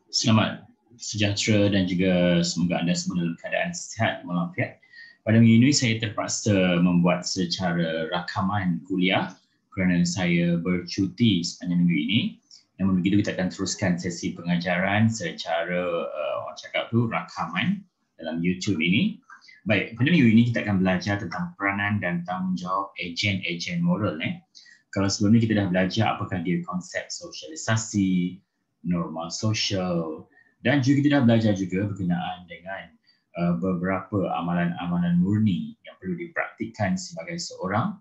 Selamat sejahtera dan juga semoga anda semua dalam keadaan sihat walafiat. Pada minggu ini saya terpaksa membuat secara rakaman kuliah kerana saya bercuti sepanjang minggu ini. Namun begitu kita akan teruskan sesi pengajaran secara orang cakap tu rakaman dalam YouTube ini. Baik, pada minggu ini kita akan belajar tentang peranan dan tanggungjawab ejen-ejen moral. Kalau sebelum ini kita dah belajar apakah dia konsep sosialisasi, norma sosial, dan juga kita dah belajar juga berkenaan dengan beberapa amalan-amalan murni yang perlu dipraktikkan sebagai seorang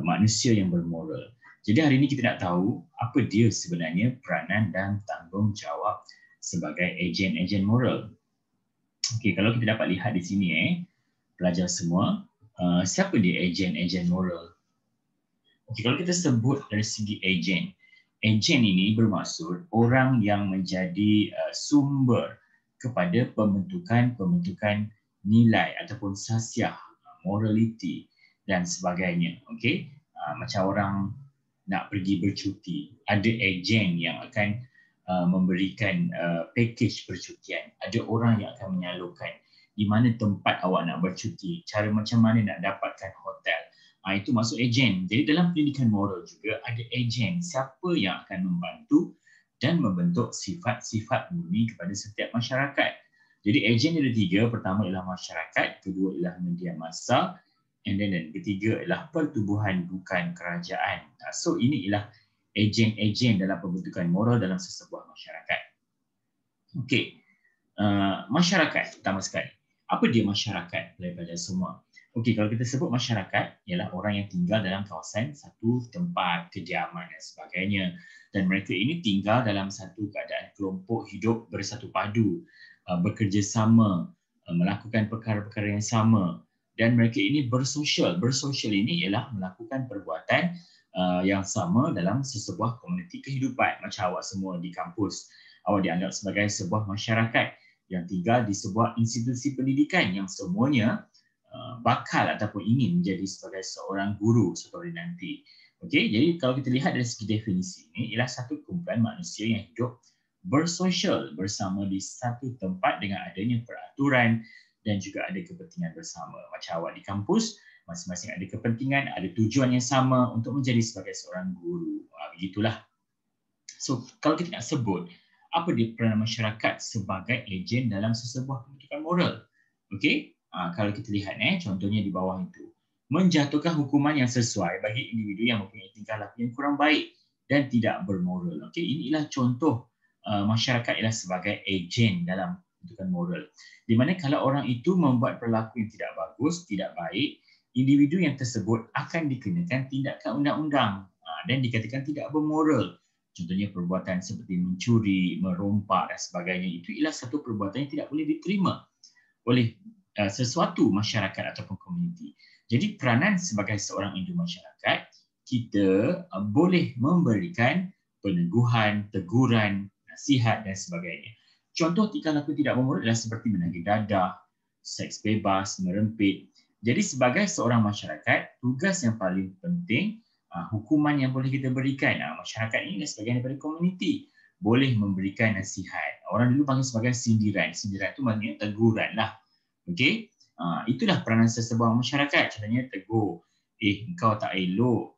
manusia yang bermoral. Jadi hari ini kita nak tahu apa dia sebenarnya peranan dan tanggungjawab sebagai ejen-ejen moral. Okey, kalau kita dapat lihat di sini pelajar semua, siapa dia ejen-ejen moral? Okey, kalau kita sebut dari segi ejen, ejen ini bermaksud orang yang menjadi sumber kepada pembentukan nilai ataupun sasiah, morality dan sebagainya. Okey, macam orang nak pergi bercuti, ada ejen yang akan memberikan package percutian, ada orang yang akan menyalurkan di mana tempat awak nak bercuti, cara macam mana nak dapatkan hotel. Itu masuk ejen. Jadi dalam pendidikan moral juga ada ejen, siapa yang akan membantu dan membentuk sifat-sifat murni kepada setiap masyarakat. Jadi ejen ada tiga, pertama ialah masyarakat, kedua ialah media massa, dan ketiga ialah pertubuhan bukan kerajaan. So ini ialah ejen-ejen dalam pembentukan moral dalam sesebuah masyarakat. Okey, masyarakat pertama sekali. Apa dia masyarakat daripada semua? Okey, kalau kita sebut masyarakat ialah orang yang tinggal dalam kawasan satu tempat kediaman dan sebagainya, dan mereka ini tinggal dalam satu keadaan kelompok hidup bersatu padu, bekerjasama, melakukan perkara-perkara yang sama, dan mereka ini bersosial. Bersosial ini ialah melakukan perbuatan yang sama dalam sesebuah komuniti kehidupan. Macam awak semua di kampus, awak dianggap sebagai sebuah masyarakat yang tinggal di sebuah institusi pendidikan yang semuanya bakal ataupun ingin menjadi sebagai seorang guru suatu hari nanti. Okey, jadi kalau kita lihat dari segi definisi ini, ialah satu kumpulan manusia yang hidup bersosial bersama di satu tempat dengan adanya peraturan dan juga ada kepentingan bersama. Macam awak di kampus, masing-masing ada kepentingan, ada tujuan yang sama untuk menjadi sebagai seorang guru. Begitulah. So, kalau kita nak sebut, apa dia peranan masyarakat sebagai ejen dalam sesebuah pendidikan moral? Okey, kalau kita lihat contohnya di bawah itu, menjatuhkan hukuman yang sesuai bagi individu yang mempunyai tingkah laku yang kurang baik dan tidak bermoral. Okey, inilah contoh masyarakat ialah sebagai ejen dalam pendidikan moral. Di mana kalau orang itu membuat perilaku yang tidak bagus, tidak baik, individu yang tersebut akan dikenakan tindakan undang-undang dan dikatakan tidak bermoral. Contohnya perbuatan seperti mencuri, merompak dan sebagainya, itu ialah satu perbuatan yang tidak boleh diterima oleh sesuatu masyarakat ataupun komuniti. Jadi peranan sebagai seorang individu masyarakat, kita boleh memberikan peneguhan, teguran, nasihat dan sebagainya. Contoh tingkah laku tidak bermoral adalah seperti menagih dadah, seks bebas, merempit. Jadi sebagai seorang masyarakat, tugas yang paling penting, hukuman yang boleh kita berikan, masyarakat ini sebagai daripada komuniti boleh memberikan nasihat. Orang dulu panggil sebagai sindiran. Sindiran itu maknanya teguran lah. Okey, itulah peranan sesebuah masyarakat. Contohnya tegur, engkau tak elok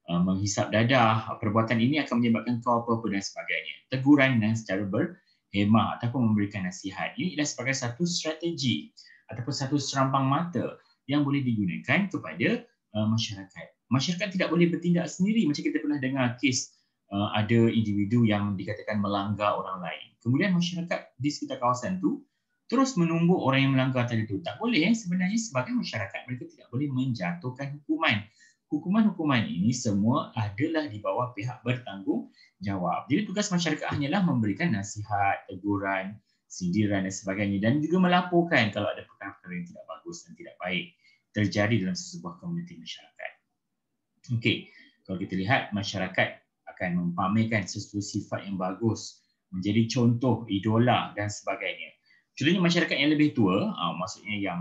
menghisap dadah, perbuatan ini akan menyebabkan kau apa-apa dan sebagainya. Teguran dan secara berhemah ataupun memberikan nasihat. Ini adalah sebagai satu strategi ataupun satu serampang mata yang boleh digunakan kepada masyarakat. Masyarakat tidak boleh bertindak sendiri. Macam kita pernah dengar kes ada individu yang dikatakan melanggar orang lain. Kemudian masyarakat di sekitar kawasan itu terus menumbuk orang yang melanggar tadi itu. Tak boleh. Sebenarnya sebagai masyarakat mereka tidak boleh menjatuhkan hukuman. Hukuman-hukuman ini semua adalah di bawah pihak bertanggungjawab. Jadi tugas masyarakat hanyalah memberikan nasihat, teguran, sindiran dan sebagainya, dan juga melaporkan kalau ada perkara-perkara yang tidak bagus dan tidak baik terjadi dalam sebuah komuniti masyarakat. Okey, kalau kita lihat masyarakat akan mempamerkan sesuatu sifat yang bagus, menjadi contoh, idola dan sebagainya. Contohnya masyarakat yang lebih tua, maksudnya yang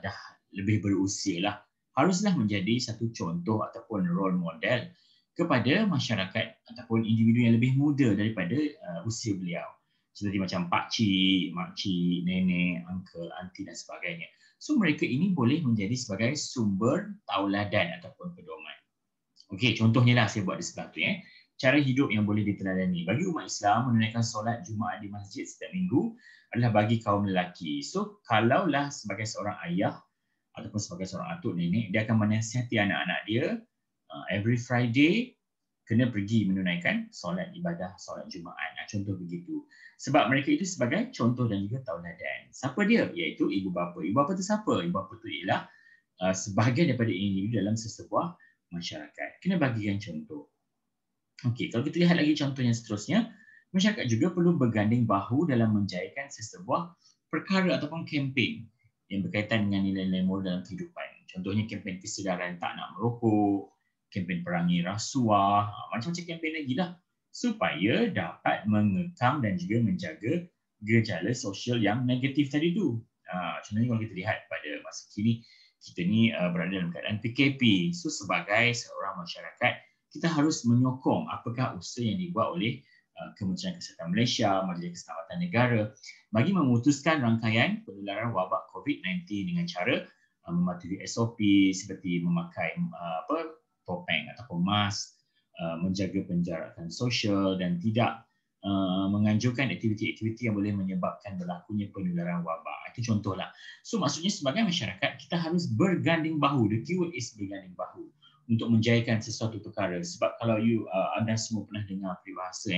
dah lebih berusia lah, haruslah menjadi satu contoh ataupun role model kepada masyarakat ataupun individu yang lebih muda daripada usia beliau. Seperti macam pakcik, makcik, nenek, uncle, aunty dan sebagainya. So mereka ini boleh menjadi sebagai sumber tauladan ataupun pedoman. Okey, contohnya lah saya buat di sebelah tu cara hidup yang boleh diteladani. Bagi umat Islam, menunaikan solat Jumaat di masjid setiap minggu adalah bagi kaum lelaki. So kalaulah sebagai seorang ayah ataupun sebagai seorang atuk nenek, dia akan menasihati anak-anak dia every Friday kena pergi menunaikan solat ibadah, solat Jumaat. Contoh begitu. Sebab mereka itu sebagai contoh dan juga tauladan. Siapa dia? Iaitu ibu bapa. Ibu bapa itu siapa? Ibu bapa itu ialah sebahagian daripada individu dalam sesebuah masyarakat. Kena bagikan contoh. Okey, kalau kita lihat lagi contoh yang seterusnya, masyarakat juga perlu berganding bahu dalam menjayakan sesebuah perkara ataupun kempen yang berkaitan dengan nilai-nilai moral dalam kehidupan. Contohnya kempen kesedaran tak nak merokok, kempen perangi rasuah, macam-macam kempen lagi lah, supaya dapat mengekang dan juga menjaga gejala sosial yang negatif tadi tu. Contohnya kalau kita lihat pada masa kini, kita ni berada dalam keadaan PKP. So sebagai seorang masyarakat, kita harus menyokong apakah usaha yang dibuat oleh Kementerian Kesihatan Malaysia, Majlis Keselamatan Negara bagi memutuskan rangkaian penularan wabak COVID-19 dengan cara mematuhi SOP seperti memakai topeng ataupun mask, menjaga penjarakan sosial dan tidak menganjurkan aktiviti-aktiviti yang boleh menyebabkan berlakunya penularan wabak. Itu contohlah. So maksudnya sebagai masyarakat kita harus berganding bahu. The keyword is berganding bahu untuk menjayakan sesuatu perkara. Sebab kalau anda semua pernah dengar peribahasa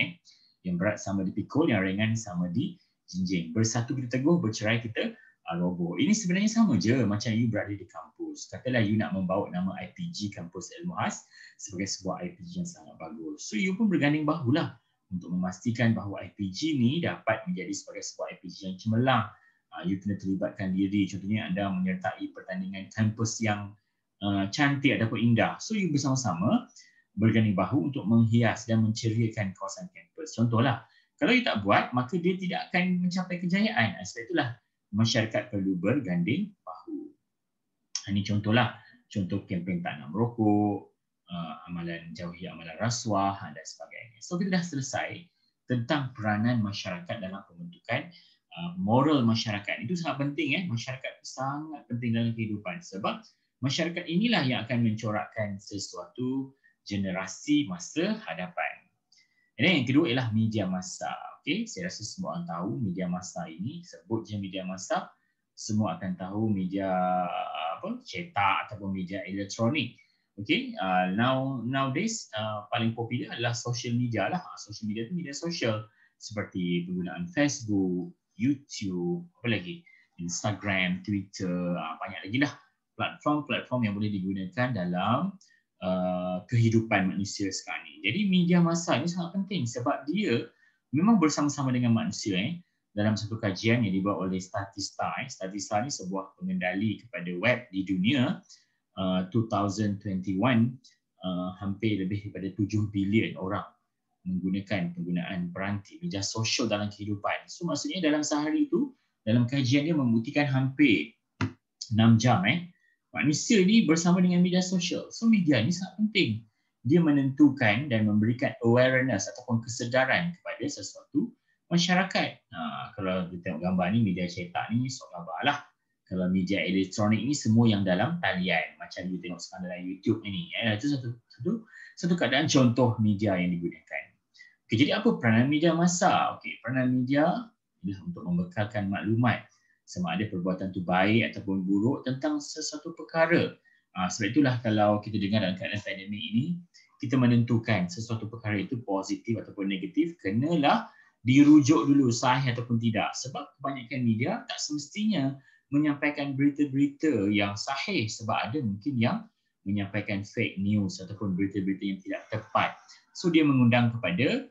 yang berat sama dipikul, yang ringan sama dijinjing. Bersatu kita teguh, bercerai kita roboh. Ini sebenarnya sama je macam you berada di kampus. Katalah you nak membawa nama IPG Kampus Ilmu Khas sebagai sebuah IPG yang sangat bagus. So you pun berganding bahulah untuk memastikan bahawa IPG ni dapat menjadi sebagai sebuah IPG yang cemerlang. You kena terlibatkan diri. Contohnya anda menyertai pertandingan kampus yang cantik ataupun indah. So you bersama-sama berganding bahu untuk menghias dan menceriakan kawasan kampus. Contohlah, kalau you tak buat, maka dia tidak akan mencapai kejayaan. Sebab itulah masyarakat perlu berganding bahu. Ini contohlah, contoh kempen tak nak merokok, amalan jauhi amalan rasuah dan sebagainya. So kita dah selesai tentang peranan masyarakat dalam pembentukan moral masyarakat. Itu sangat penting. Masyarakat sangat penting dalam kehidupan sebab masyarakat inilah yang akan mencorakkan sesuatu generasi masa hadapan. Dan yang kedua ialah media massa. Okay, saya rasa semua orang tahu media massa ini, sebut je media massa, semua akan tahu media cetak ataupun media elektronik. Okay, nowadays paling popular adalah social media lah. Social media itu media sosial seperti penggunaan Facebook, YouTube, apa lagi, Instagram, Twitter, banyak lagi lah platform-platform yang boleh digunakan dalam kehidupan manusia sekarang ni. Jadi media massa ini sangat penting sebab dia memang bersama-sama dengan manusia. Dalam satu kajian yang dibuat oleh Statista. Statista ni sebuah pengendali kepada web di dunia 2021, hampir lebih daripada 7 bilion orang menggunakan penggunaan peranti media sosial dalam kehidupan. So maksudnya dalam sehari itu, dalam kajian dia membuktikan hampir 6 jam manusia ni bersama dengan media sosial. So media ni sangat penting. Dia menentukan dan memberikan awareness ataupun kesedaran kepada sesuatu masyarakat. Kalau kita tengok gambar ni, media cetak ni sok gambar lah. Kalau media elektronik ni semua yang dalam talian. Macam you tengok sekarang dalam YouTube ni. Itu satu keadaan contoh media yang digunakan. Okay, jadi apa peranan media massa? Okay, peranan media adalah untuk membekalkan maklumat sama ada perbuatan tu baik ataupun buruk tentang sesuatu perkara. Sebab itulah kalau kita dengar dalam keadaan pandemik ini, kita menentukan sesuatu perkara itu positif ataupun negatif, kenalah dirujuk dulu sahih ataupun tidak. Sebab kebanyakan media tak semestinya menyampaikan berita-berita yang sahih sebab ada mungkin yang menyampaikan fake news ataupun berita-berita yang tidak tepat. So dia mengundang kepada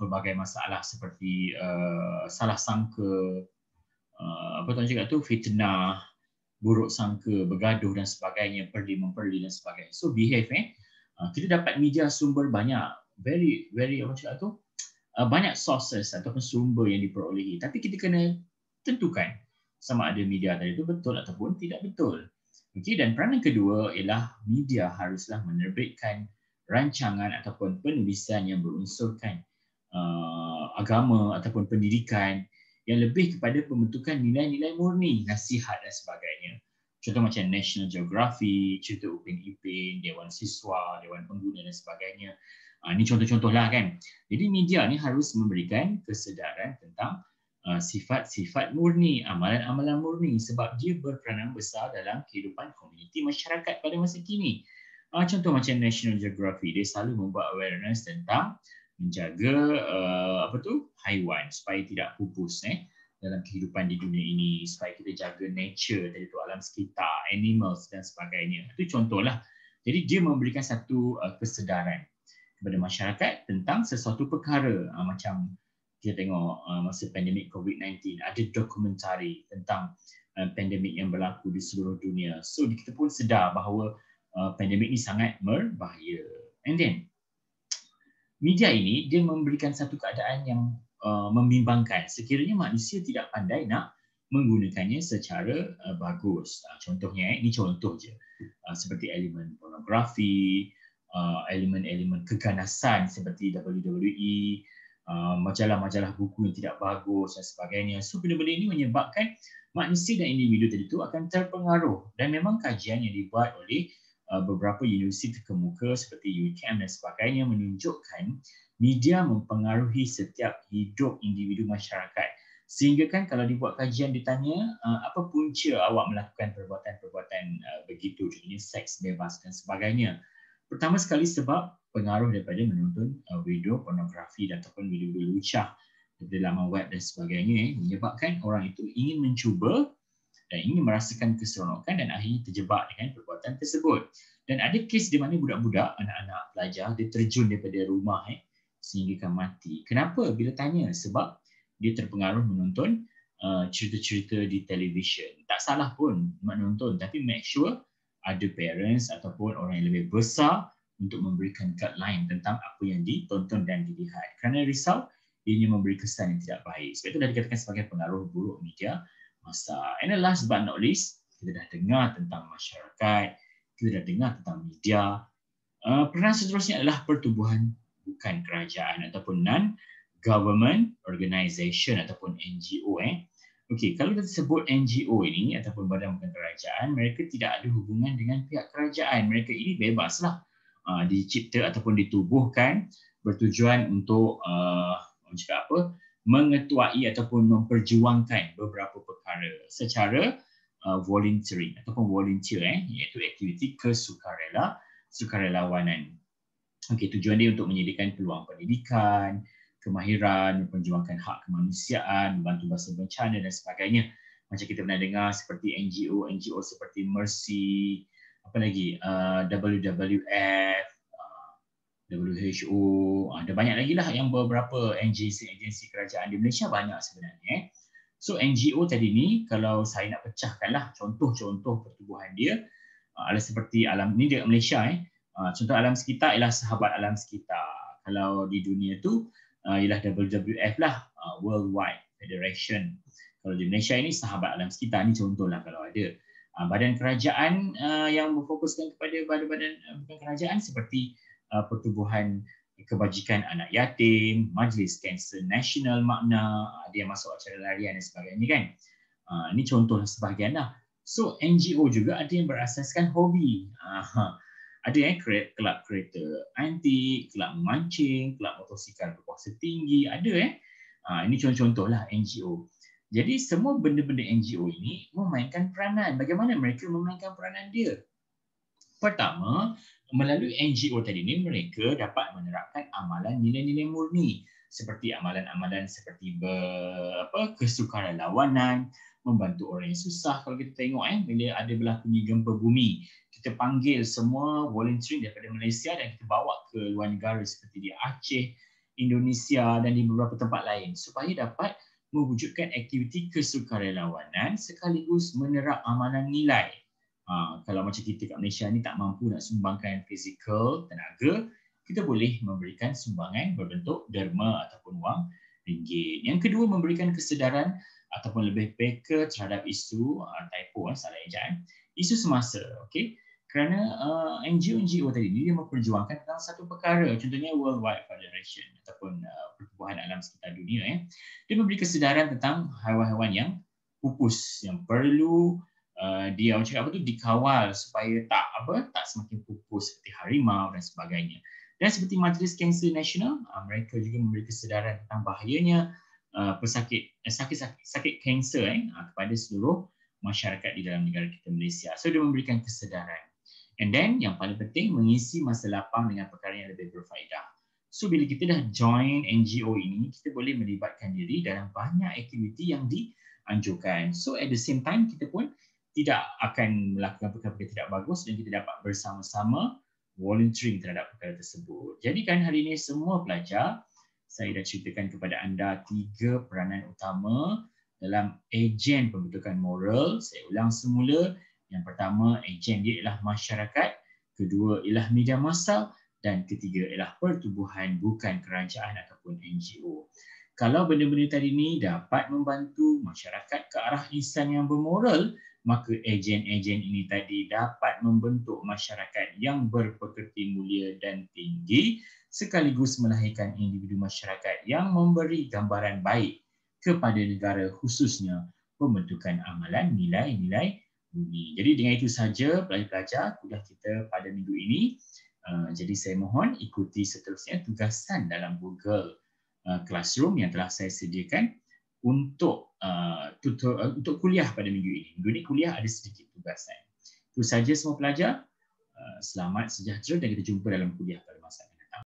pelbagai masalah seperti salah sangka, fitnah, buruk sangka, bergaduh dan sebagainya, perdi-memperdi dan sebagainya. So behave kita dapat media sumber banyak, very banyak sources ataupun sumber yang diperolehi. Tapi kita kena tentukan sama ada media tadi itu betul ataupun tidak betul. Okey, dan peranan kedua ialah media haruslah menerbitkan rancangan ataupun penulisan yang berunsurkan agama ataupun pendidikan yang lebih kepada pembentukan nilai-nilai murni, nasihat dan sebagainya. Contoh macam National Geography, cerita Upin Ipin, Dewan Siswa, Dewan Pengguna dan sebagainya. Ini contoh-contoh lah kan. Jadi media ni harus memberikan kesedaran tentang sifat-sifat murni, amalan-amalan murni sebab dia berperanan besar dalam kehidupan komuniti masyarakat pada masa kini. Contoh macam National Geography, dia selalu membuat awareness tentang menjaga haiwan supaya tidak pupus dalam kehidupan di dunia ini, supaya kita jaga nature, tadi tu alam sekitar, animals dan sebagainya. Itu contohlah. Jadi dia memberikan satu kesedaran kepada masyarakat tentang sesuatu perkara. Macam kita tengok masa pandemik COVID-19, ada dokumentari tentang pandemik yang berlaku di seluruh dunia. So kita pun sedar bahawa pandemik ini sangat berbahaya. And then media ini dia memberikan satu keadaan yang membimbangkan sekiranya manusia tidak pandai nak menggunakannya secara bagus. Contohnya, ini contoh je, seperti elemen pornografi, elemen-elemen keganasan seperti WWE, majalah-majalah buku yang tidak bagus dan sebagainya. So benda-benda ini menyebabkan manusia dan individu tadi itu akan terpengaruh, dan memang kajian yang dibuat oleh beberapa universiti terkemuka seperti UCAM dan sebagainya menunjukkan media mempengaruhi setiap hidup individu masyarakat. Sehingga kan kalau dibuat kajian ditanya apa punca awak melakukan perbuatan-perbuatan begitu, contohnya seks bebas dan sebagainya. Pertama sekali sebab pengaruh daripada menonton video pornografi ataupun video-video lucah daripada laman web dan sebagainya menyebabkan orang itu ingin mencuba dan ingin merasakan keseronokan dan akhirnya terjebak dengan perbuatan tersebut. Dan ada kes di mana budak-budak, anak-anak pelajar, dia terjun daripada rumah sehingga kan mati. Kenapa? Bila tanya, sebab dia terpengaruh menonton cerita-cerita di televisyen. Tak salah pun menonton, tapi make sure ada parents ataupun orang yang lebih besar untuk memberikan guideline tentang apa yang ditonton dan dilihat. Kerana risau, ianya memberi kesan yang tidak baik. Sebab itu dah dikatakan sebagai pengaruh buruk media masa. And then last but not least, kita dah dengar tentang masyarakat, kita dah dengar tentang media. Peranan seterusnya adalah pertubuhan bukan kerajaan ataupun non-government organisation ataupun NGO. Okey, kalau kita sebut NGO ini ataupun badan bukan kerajaan, mereka tidak ada hubungan dengan pihak kerajaan. Mereka ini bebaslah dicipta ataupun ditubuhkan bertujuan untuk mengetuai ataupun memperjuangkan beberapa perkara secara voluntary ataupun volunteer, iaitu aktiviti sukarelawanan. Okey, tujuan dia untuk menyediakan peluang pendidikan, kemahiran, memperjuangkan hak kemanusiaan, membantu bahasa bencana dan sebagainya. Macam kita pernah dengar seperti NGO seperti Mercy, apa lagi, WWF, WHO, ada banyak lagi lah yang beberapa agensi kerajaan di Malaysia banyak sebenarnya. So NGO tadi ni, kalau saya nak pecahkanlah contoh-contoh pertubuhan dia, adalah seperti alam ni dekat Malaysia. Contoh alam sekitar ialah Sahabat Alam Sekitar. Kalau di dunia tu ialah WWF lah, Worldwide Federation. Kalau di Malaysia ini Sahabat Alam Sekitar, ni contohlah kalau ada. Badan kerajaan yang berfokuskan kepada badan-badan bukan kerajaan seperti Pertubuhan Kebajikan Anak Yatim, Majlis Kanser Nasional Makna, ada yang masuk acara larian dan sebagainya kan. Ini contohlah sebahagian lah. So NGO juga ada yang berasaskan hobi. Ada yang kelab kereta antik, kelab memancing, kelab motosikal berkuasa tinggi, ada ini contoh-contoh lah NGO. Jadi semua benda-benda NGO ini memainkan peranan. Bagaimana mereka memainkan peranan dia? Pertama, melalui NGO tadi ini mereka dapat menerapkan amalan nilai-nilai murni seperti amalan-amalan seperti kesukarelawanan, membantu orang yang susah. Kalau kita tengok bila ada berlakunya gempa bumi, kita panggil semua volunteering daripada Malaysia dan kita bawa ke luar negara seperti di Aceh, Indonesia dan di beberapa tempat lain supaya dapat mewujudkan aktiviti kesukarelawanan sekaligus menerap amalan nilai. Kalau macam kita kat Malaysia ni tak mampu nak sumbangkan fizikal tenaga, kita boleh memberikan sumbangan berbentuk derma ataupun wang ringgit. Yang kedua, memberikan kesedaran ataupun lebih peka terhadap isu, typo, salah ejaan, isu semasa. Okay? Kerana NGO tadi dia memperjuangkan tentang satu perkara, contohnya World Wide Federation ataupun Pertubuhan Alam Sekitar Dunia. Dia memberi kesedaran tentang haiwan-haiwan yang pupus, yang perlu dia orang cakap apa tu, dikawal supaya tak semakin pupus seperti harimau dan sebagainya. Dan seperti Majlis Kanser Nasional, mereka juga memberi kesedaran tentang bahayanya sakit kanser kepada seluruh masyarakat di dalam negara kita Malaysia. So dia memberikan kesedaran. And then yang paling penting, mengisi masa lapang dengan perkara yang lebih berfaedah. So bila kita dah join NGO ini, kita boleh melibatkan diri dalam banyak aktiviti yang dianjurkan. So at the same time, kita pun tidak akan melakukan perkara-perkara tidak bagus dan kita dapat bersama-sama volunteering terhadap perkara tersebut. Jadi kan hari ini semua pelajar, saya dah ceritakan kepada anda 3 peranan utama dalam ejen pembentukan moral. Saya ulang semula. Yang pertama, ejen dia ialah masyarakat. Kedua ialah media massa. Dan ketiga ialah pertubuhan bukan kerajaan ataupun NGO. Kalau benda-benda tadi ini dapat membantu masyarakat ke arah insan yang bermoral, maka ejen-ejen ini tadi dapat membentuk masyarakat yang berpekerti mulia dan tinggi, sekaligus melahirkan individu masyarakat yang memberi gambaran baik kepada negara, khususnya pembentukan amalan nilai-nilai bumi. Jadi dengan itu saja pelajar-pelajar kuliah kita pada minggu ini. Jadi saya mohon ikuti seterusnya tugasan dalam Google Classroom yang telah saya sediakan untuk kuliah pada minggu ini. Minggu ini kuliah ada sedikit tugasan. Itu saja semua pelajar. Selamat, sejahtera dan kita jumpa dalam kuliah pada masa